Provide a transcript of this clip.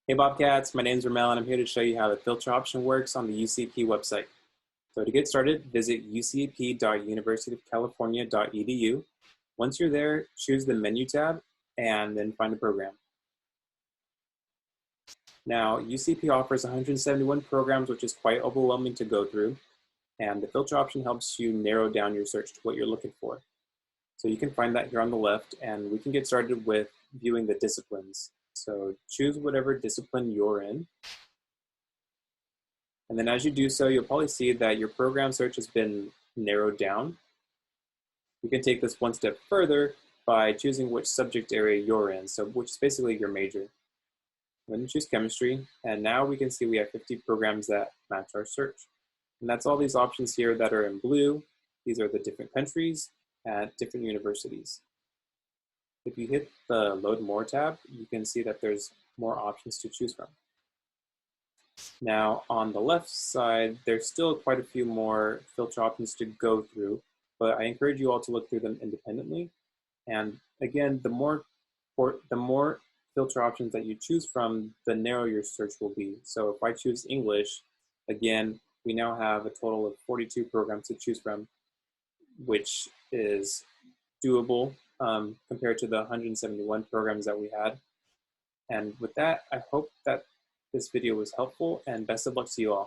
Hey Bobcats, my name is Ramel and I'm here to show you how the filter option works on the UCEAP website. So to get started, visit ucep.universityofcalifornia.edu. Once you're there, choose the menu tab and then find a program. Now, UCP offers 171 programs, which is quite overwhelming to go through, and the filter option helps you narrow down your search to what you're looking for. So you can find that here on the left, and we can get started with viewing the disciplines. So choose whatever discipline you're in. And then as you do so, you'll probably see that your program search has been narrowed down. You can take this one step further by choosing which subject area you're in, so which is basically your major. Then choose chemistry, and now we can see we have 50 programs that match our search. And that's all these options here that are in blue. These are the different countries at different universities. If you hit the Load More tab, you can see that there's more options to choose from. Now, on the left side, there's still quite a few more filter options to go through, but I encourage you all to look through them independently. And again, the more filter options that you choose from, the narrower your search will be. So if I choose English, again, we now have a total of 42 programs to choose from, which is doable compared to the 171 programs that we had. And with that, I hope that this video was helpful, and best of luck to you all.